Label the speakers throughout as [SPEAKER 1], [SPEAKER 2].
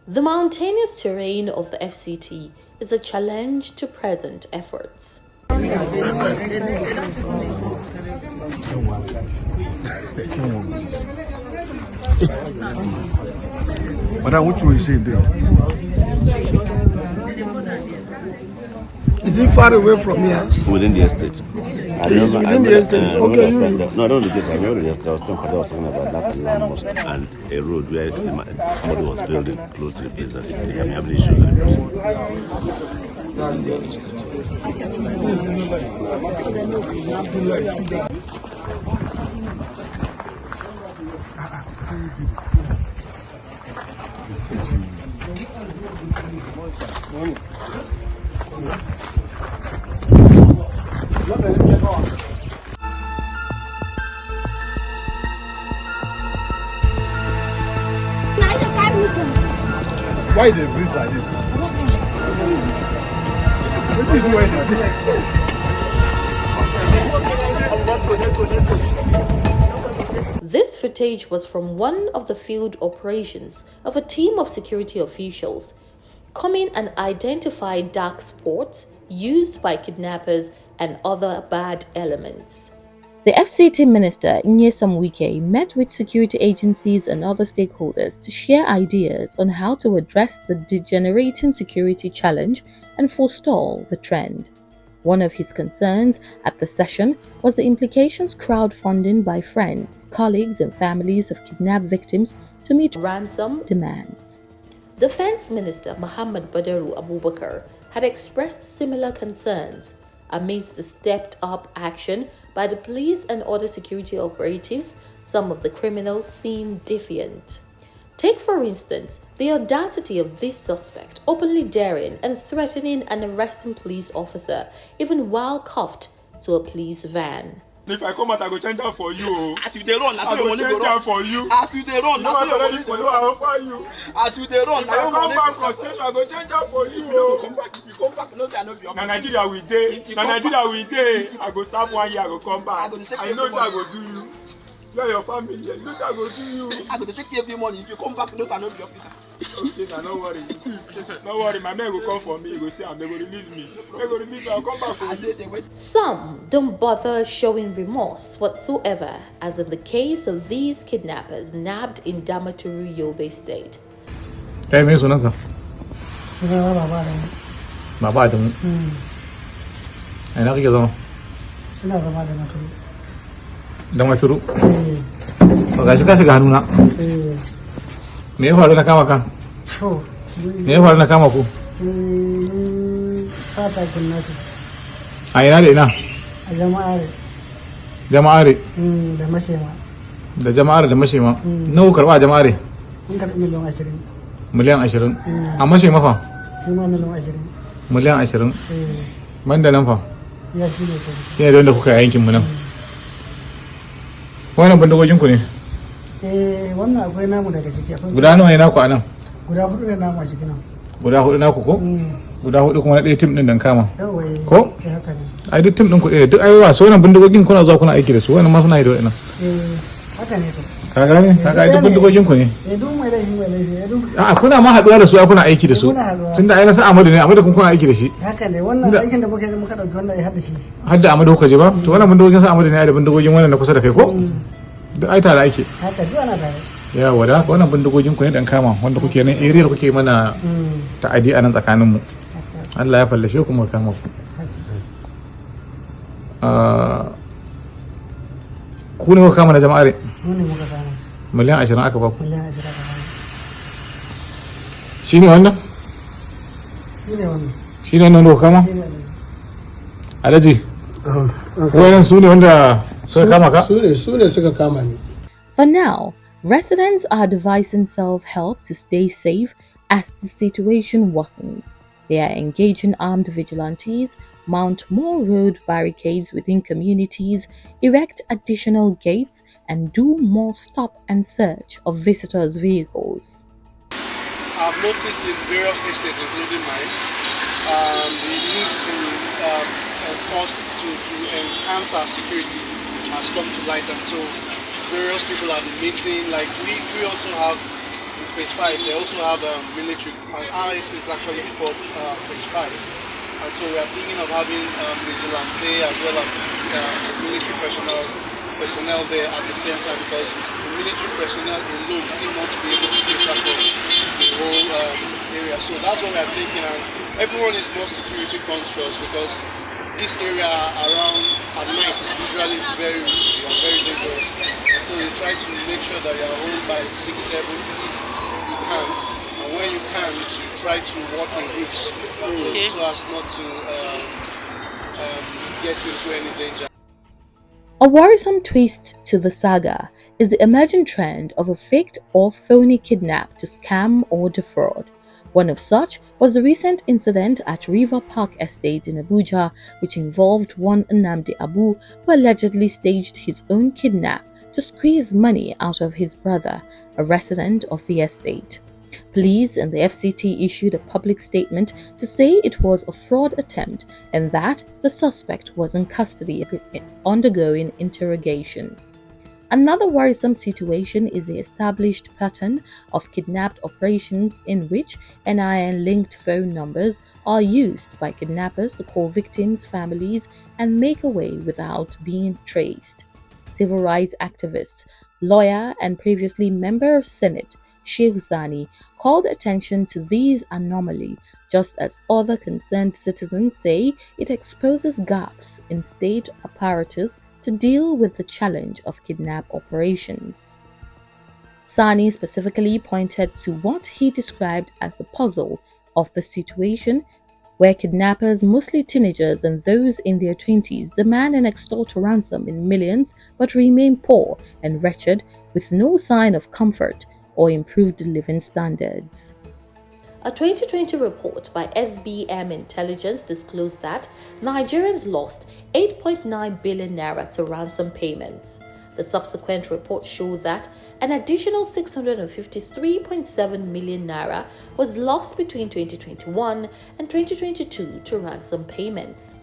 [SPEAKER 1] The mountainous terrain of the FCT is a challenge to present efforts.
[SPEAKER 2] Madam, what you say there?
[SPEAKER 3] Is it far away from here?
[SPEAKER 4] Within the estate.
[SPEAKER 3] It's within the estate. Okay, you.
[SPEAKER 4] No, I don't know the place. I remember I was talking about that Islam mosque and a road where somebody was building close to the place that they can have issues with the person.
[SPEAKER 2] Why they breathe like this? What do you do when they breathe?
[SPEAKER 1] This footage was from one of the field operations of a team of security officials coming and identified dark spots used by kidnappers and other bad elements. The FCT Minister, Nyesom Wike, met with security agencies and other stakeholders to share ideas on how to address the degenerating security challenge and forestall the trend. One of his concerns at the session was the implications crowdfunding by friends, colleagues and families of kidnapped victims to meet ransom demands. Defense Minister Muhammad Badaru Abubakar had expressed similar concerns amidst the stepped-up action by the police and other security operatives. Some of the criminals seemed defiant. Take, for instance, the audacity of this suspect openly daring and threatening an arresting police officer, even while cuffed to a police van.
[SPEAKER 5] If I come out, I go change out for you.
[SPEAKER 6] As you dey run,
[SPEAKER 5] I go change out for you.
[SPEAKER 6] As you dey run,
[SPEAKER 5] I offer you.
[SPEAKER 6] As you dey run,
[SPEAKER 5] If I come back on stage, I go change out for you.
[SPEAKER 6] If you come back, no say I no be your.
[SPEAKER 5] Na Nigeria we dey. Na Nigeria we dey. I go serve 1 year, I go come back. I know what I go do you. You and your family, you know what I go do you.
[SPEAKER 6] I go take every money. If you come back, no say I no be your officer.
[SPEAKER 5] Okay, now no worry. No worry, my man will come for me. He go say, they go release me. They go release me, I'll come back for you.
[SPEAKER 1] Some don't bother showing remorse whatsoever, as in the case of these kidnappers nabbed in Damaturu, Yobe State.
[SPEAKER 2] Kai me sunanka?
[SPEAKER 3] Sunana Baba da.
[SPEAKER 2] Baba da mu. A ina kake zama?
[SPEAKER 3] Ina zama da Maturu.
[SPEAKER 2] Da Maturu? Ba ga shi ka shiga hannuna. Me ya faru na kama ka?
[SPEAKER 3] To.
[SPEAKER 2] Me ya faru na kama ku?
[SPEAKER 3] Sata kidnapping.
[SPEAKER 2] A ina da ina?
[SPEAKER 3] A jama'are.
[SPEAKER 2] Jama'are?
[SPEAKER 3] Da mashema.
[SPEAKER 2] Da jama'are da mashema. Nawa karba a jama'are?
[SPEAKER 3] Mun karɓi miliyan 20.
[SPEAKER 2] Miliyan 20. A mashema fa?
[SPEAKER 3] Shi ma miliyan 20.
[SPEAKER 2] Miliyan 20. Banda nan fa?
[SPEAKER 3] Ya shi ne kai.
[SPEAKER 2] Yana da wanda kuka yi yankin mu nan. Wannan bindigogin ku ne?
[SPEAKER 3] Wannan akwai namu daga ciki.
[SPEAKER 2] Guda nawa ne naku a nan?
[SPEAKER 3] Guda 4 ne namu a ciki nan.
[SPEAKER 2] Guda 4 naku ko? Guda 4 kuma na ɗaya tim ɗin dan kama.
[SPEAKER 3] Ko? Haka ne.
[SPEAKER 2] Ai duk tim ɗin ku ɗaya, duk aiwa so wannan bindigogin kuna zuwa kuna aiki da su, wannan ma suna yi da wa'annan.
[SPEAKER 3] Haka ne to.
[SPEAKER 2] Ka gane? Ka ga duk bindigogin ku ne.
[SPEAKER 3] Duk mai laifi.
[SPEAKER 2] A'a kuna ma haɗuwa da su kuna aiki da su. Tunda ai na sa Amadu ne, Amadu kun kuna aiki da shi.
[SPEAKER 3] Haka ne, wannan aikin da muka dauki wannan ya haɗa shi.
[SPEAKER 2] Har da Amadu kuka je ba? To wannan bindigogin sa Amadu ne ai da bindigogin wannan na kusa da kai ko? Duk ai tare ake.
[SPEAKER 3] Haka duk ana tare.
[SPEAKER 2] Yawa da wannan bindigogin ku ne dan kama wanda kuke nan area kuke mana ta'adi a nan tsakanin mu. Allah ya fallashe ku mu kama ku. Ku ne kuka kama na jama'are?
[SPEAKER 3] Mu ne muka kama.
[SPEAKER 2] Miliyan 20 aka ba ku.
[SPEAKER 3] Miliyan 20 aka kama.
[SPEAKER 2] Shi ne wannan?
[SPEAKER 3] Shi ne wannan.
[SPEAKER 2] Shi ne wannan da kuka kama? Alhaji. Wannan su ne wanda suka kama ka?
[SPEAKER 3] Su ne suka kama ni.
[SPEAKER 1] For now, residents are devising self-help to stay safe as the situation worsens. They are engaging armed vigilantes, mount more road barricades within communities, erect additional gates, and do more stop and search of visitors' vehicles.
[SPEAKER 7] I've noticed in various estates, including mine, the need to enhance our security has come to light, and so various people have been meeting. Like we also have in phase 5, they also have military. Our estate is actually before phase 5. And so we are thinking of having vigilante as well as military personnel there at the same time, because the military personnel alone seem not to be able to cater for the whole area. So that's what we are thinking, and everyone is more security conscious because this area around at night is usually very risky and very dangerous. And so we try to make sure that you are home by 6, 7 if you can. And when you can, to try to work in groups so as not to get into any danger.
[SPEAKER 1] A worrisome twist to the saga is the emerging trend of a faked or phony kidnap to scam or defraud. One of such was the recent incident at River Park Estate in Abuja, which involved one Nnamdi Abu, who allegedly staged his own kidnap to squeeze money out of his brother, a resident of the estate. Police and the FCT issued a public statement to say it was a fraud attempt and that the suspect was in custody undergoing interrogation. Another worrisome situation is the established pattern of kidnapped operations in which NIN-linked phone numbers are used by kidnappers to call victims' families and make away without being traced. Civil rights activist, lawyer, and previously member of Senate Sheikh Husani called attention to these anomalies, just as other concerned citizens say it exposes gaps in state apparatus to deal with the challenge of kidnap operations. Sani specifically pointed to what he described as the puzzle of the situation where kidnappers, mostly teenagers and those in their 20s, demand and extort a ransom in millions but remain poor and wretched with no sign of comfort or improved living standards. A 2020 report by SBM Intelligence disclosed that Nigerians lost 8.9 billion naira to ransom payments. The subsequent report showed that an additional 653.7 million naira was lost between 2021 and 2022 to ransom payments.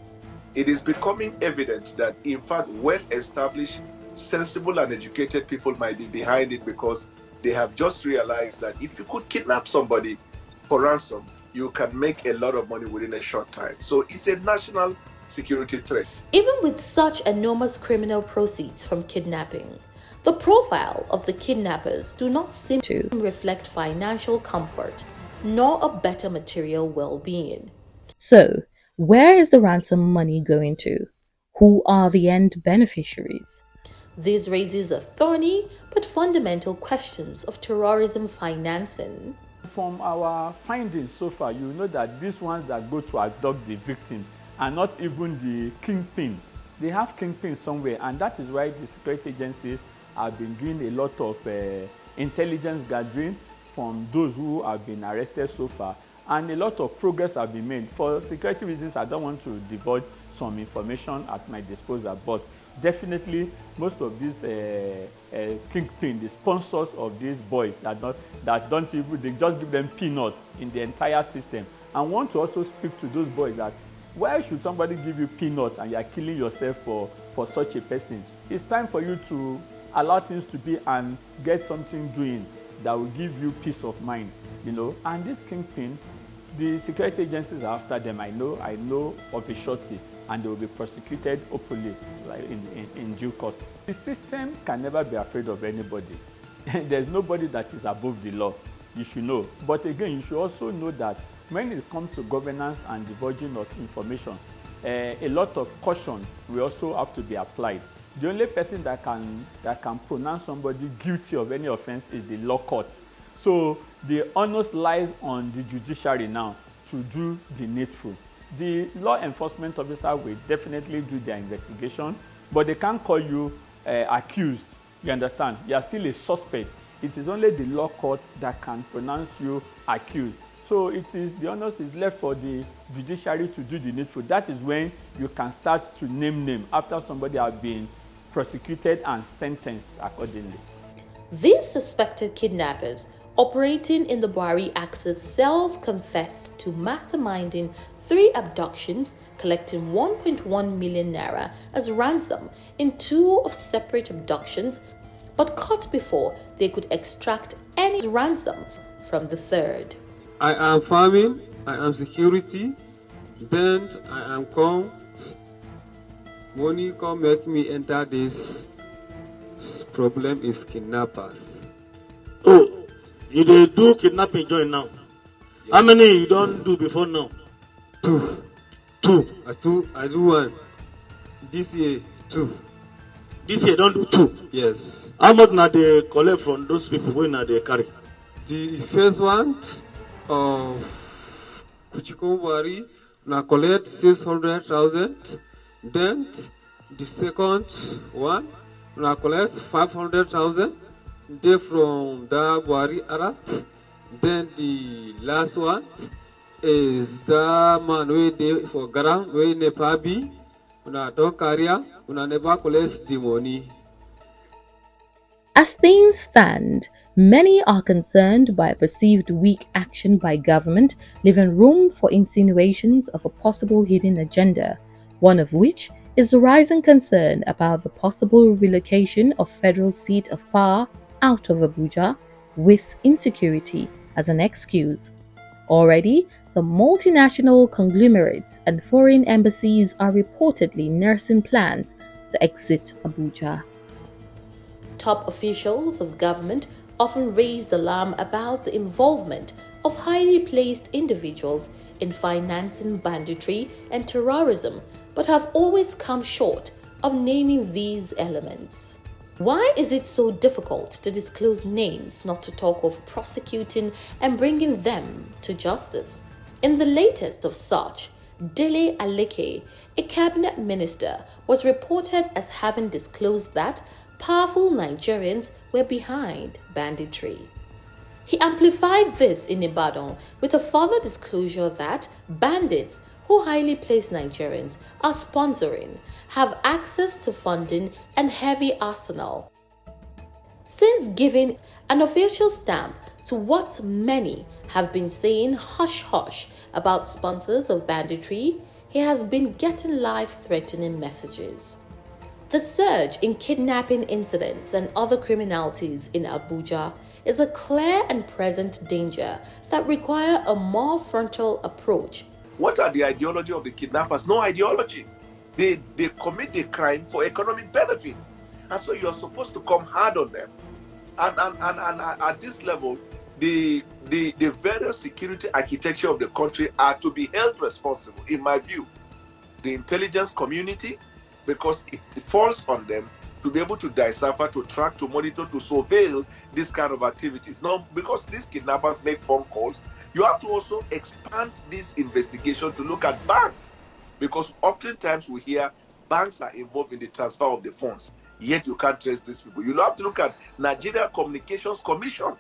[SPEAKER 8] It is becoming evident that, in fact, well-established, sensible and educated people might be behind it because they have just realized that if you could kidnap somebody for ransom, you can make a lot of money within a short time. So it's a national security threat.
[SPEAKER 1] Even with such enormous criminal proceeds from kidnapping, the profile of the kidnappers do not seem to reflect financial comfort nor a better material well-being. So, where is the ransom money going to? Who are the end beneficiaries? This raises a thorny but fundamental questions of terrorism financing.
[SPEAKER 9] From our findings so far, you know that these ones that go to abduct the victim are not even the kingpin. They have kingpin somewhere, and that is why the security agencies have been doing a lot of intelligence gathering from those who have been arrested so far, and a lot of progress have been made. For security reasons, I don't want to divulge some information at my disposal, but definitely most of these kingpin, the sponsors of these boys that don't even, they just give them peanuts in the entire system. And want to also speak to those boys that why should somebody give you peanuts and you are killing yourself for such a person? It's time for you to allow things to be and get something doing that will give you peace of mind, you know. And this kingpin, the security agencies are after them. I know of a shorty, and they will be prosecuted openly, like in due course. The system can never be afraid of anybody. There's nobody that is above the law, you should know. But again, you should also know that when it comes to governance and divulging of information, a lot of caution will also have to be applied. The only person that can pronounce somebody guilty of any offense is the law court. So the onus lies on the judiciary now to do the needful. The law enforcement officer will definitely do their investigation, but they can't call you accused. You understand? You are still a suspect. It is only the law court that can pronounce you accused. So the onus is left for the judiciary to do the needful. That is when you can start to name after somebody has been prosecuted and sentenced accordingly.
[SPEAKER 1] These suspected kidnappers operating in the Buhari axis self-confessed to masterminding 3 abductions, collecting 1.1 million naira as ransom in 2 of separate abductions, but caught before they could extract any penny ransom from the third.
[SPEAKER 10] I am farming, I am security, then I am come, money come make me enter this problem is kidnappers.
[SPEAKER 11] Oh, you dey do kidnapping join now? Yeah. How many you don't do before now?
[SPEAKER 10] Two. I do one. This year, 2.
[SPEAKER 11] This year don't do 2?
[SPEAKER 10] Yes.
[SPEAKER 11] How much now they collect from those people when they carry?
[SPEAKER 10] The first one of Kuchikobari now collect 600,000. Then the second one now collect 500,000. Then from the Bari Arat. Then the last one is the man we dey for ground we never be. Una don't carry, una never collect the money.
[SPEAKER 1] As things stand, many are concerned by perceived weak action by government, leaving room for insinuations of a possible hidden agenda, one of which is the rising concern about the possible relocation of federal seat of power out of Abuja, with insecurity as an excuse. Already, some multinational conglomerates and foreign embassies are reportedly nursing plans to exit Abuja. Top officials of government often raise alarm about the involvement of highly placed individuals in financing banditry and terrorism, but have always come short of naming these elements. Why is it so difficult to disclose names, not to talk of prosecuting and bringing them to justice? In the latest of such, Dele Aleke, a cabinet minister, was reported as having disclosed that powerful Nigerians were behind banditry. He amplified this in Ibadan with a further disclosure that bandits who highly placed Nigerians are sponsoring have access to funding and heavy arsenal. Since giving an official stamp to what many have been saying hush-hush about sponsors of banditry, he has been getting life-threatening messages. The surge in kidnapping incidents and other criminalities in Abuja is a clear and present danger that require a more frontal approach.
[SPEAKER 8] What are the ideology of the kidnappers? No ideology. They commit the crime for economic benefit. And so you're supposed to come hard on them. And at this level, the various security architecture of the country are to be held responsible, in my view. The intelligence community, because it falls on them to be able to decipher, to track, to monitor, to surveil this kind of activities. Now, because these kidnappers make phone calls, you have to also expand this investigation to look at banks, because oftentimes we hear banks are involved in the transfer of the funds, yet you can't trace these people. You have to look at Nigeria Communications Commission,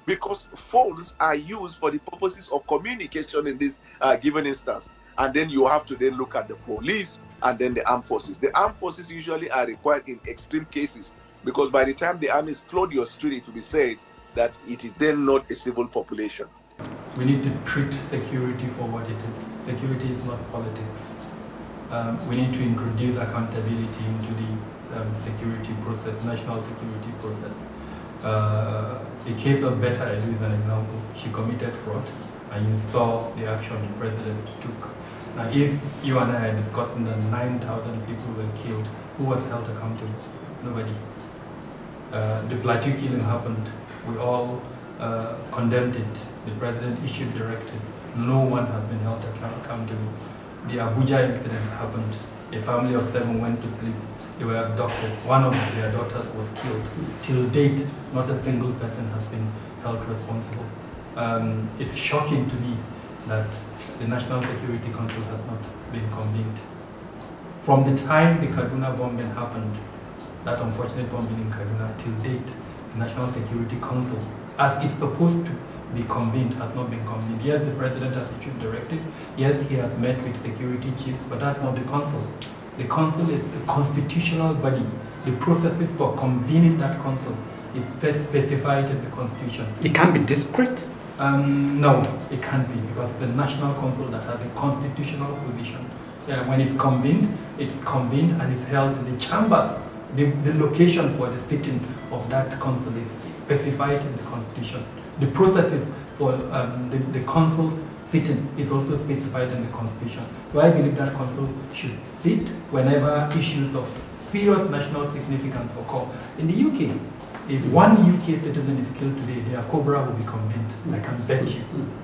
[SPEAKER 8] because phones are used for the purposes of communication in this given instance. And then you have to then look at the police and then the armed forces. The armed forces usually are required in extreme cases, because by the time the armies flood your street, it will be said that it is then not a civil population.
[SPEAKER 12] We need to treat security for what it is. Security is not politics. We need to introduce accountability into the security process, national security process. The case of Betta Edu is an example. She committed fraud, and you saw the action the president took. Now, if you and I are discussing that 9,000 people were killed, who was held accountable? Nobody. The plateau killing happened. We all condemned it. The president issued directives. No one has been held accountable. The Abuja incident happened. A family of 7 went to sleep. They were abducted. One of their daughters was killed. Till date, not a single person has been held responsible. It's shocking to me that the National Security Council has not been convened. From the time the Kaduna bombing happened, that unfortunate bombing in Kaduna, till date, the National Security Council, as it's supposed to be convened, has not been convened. Yes, the president has issued directive. Yes, he has met with security chiefs, but that's not the council. The council is a constitutional body. The processes for convening that council is specified in the constitution.
[SPEAKER 13] It can be discreet?
[SPEAKER 12] No, it can't be, because it's a national council that has a constitutional position. When it's convened and it's held in the chambers. The location for the sitting of that council is specified in the constitution. The processes for the council's sitting is also specified in the constitution. So I believe that council should sit whenever issues of serious national significance occur. In the UK, if one UK citizen is killed today, their COBRA will be convened. I can bet you.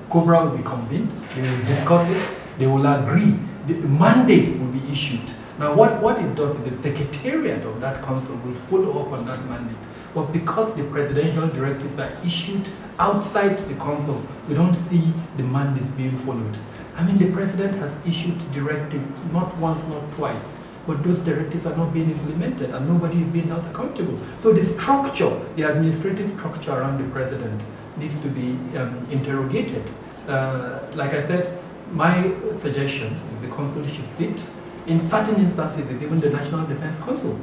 [SPEAKER 12] COBRA will be convened, they will discuss it, they will agree, the mandates will be issued. Now what it does is the secretariat of that council will follow up on that mandate. But because the presidential directives are issued outside the council, we don't see the mandates being followed. I mean, the president has issued directives not once, not twice, but those directives are not being implemented and nobody is being held accountable. So the structure, the administrative structure around the president needs to be interrogated. Like I said, my suggestion is the council should sit. In certain instances, it's even the National Defense Council.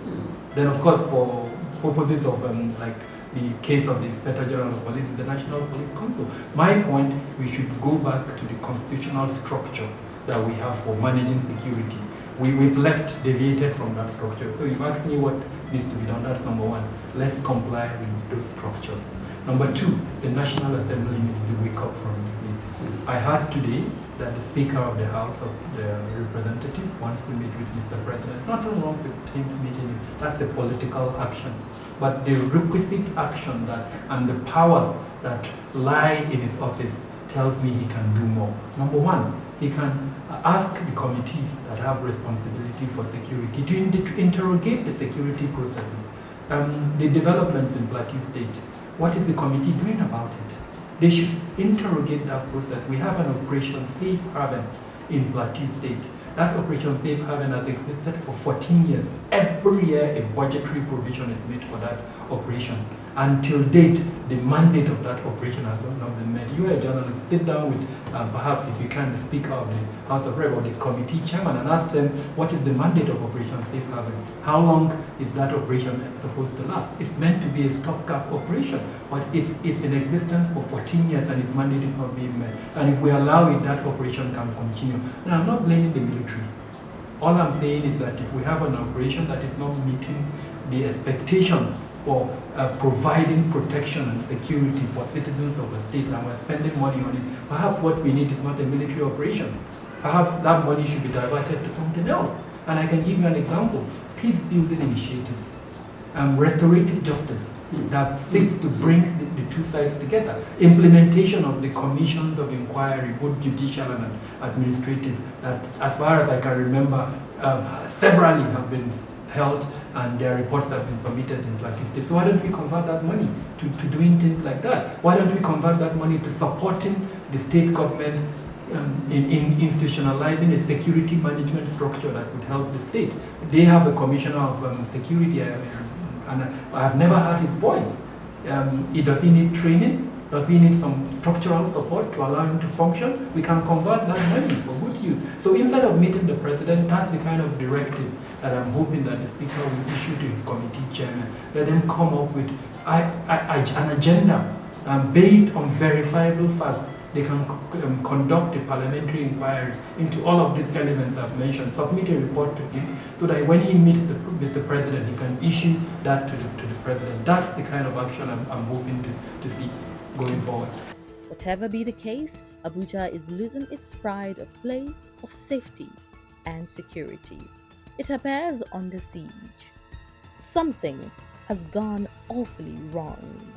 [SPEAKER 12] Then, of course, for purposes of like the case of the Inspector General of Police, the National Police Council. My point is we should go back to the constitutional structure that we have for managing security. We've deviated from that structure. So you've asked me what needs to be done. That's number one. Let's comply with those structures. Number two, the National Assembly needs to wake up from its sleep. I heard today that the Speaker of the House of the Representative wants to meet with Mr. President. Nothing wrong with him meeting him. That's a political action. But the requisite action and the powers that lie in his office tells me he can do more. Number one, he can ask the committees that have responsibility for security to interrogate the security processes. The developments in Plateau State, what is the committee doing about it? They should interrogate that process. We have an Operation Safe Haven in Plateau State. That Operation Safe Haven has existed for 14 years. Every year a budgetary provision is made for that operation. Until date, the mandate of that operation has not been met. You are a journalist, sit down with perhaps if you can, the Speaker of the House of Rep or the committee chairman and ask them what is the mandate of Operation Safe Haven? How long is that operation supposed to last? It's meant to be a stopgap operation, but it's in existence for 14 years and its mandate is not being met. And if we allow it, that operation can continue. Now, I'm not blaming the military. All I'm saying is that if we have an operation that is not meeting the expectations for providing protection and security for citizens of a state and we're spending money on it, perhaps what we need is not a military operation. Perhaps that money should be diverted to something else. And I can give you an example. Peace building initiatives, restorative justice that seeks to bring the two sides together, implementation of the commissions of inquiry, both judicial and administrative, that as far as I can remember, severally have been held and their reports have been submitted in Plateau State. So why don't we convert that money to doing things like that? Why don't we convert that money to supporting the state government in institutionalizing a security management structure that would help the state? They have a commissioner of security, and I have never heard his voice. Does he need training? Does he need some structural support to allow him to function? We can convert that money for good use. So instead of meeting the president, that's the kind of directive that I'm hoping that the speaker will issue to his committee chairman. Let them come up with an agenda based on verifiable facts. They can conduct a parliamentary inquiry into all of these elements I've mentioned, submit a report to him, so that when he meets with the president, he can issue that to the president. That's the kind of action I'm hoping to see going forward.
[SPEAKER 1] Whatever be the case, Abuja is losing its pride of place of safety and security. It appears under siege. Something has gone awfully wrong.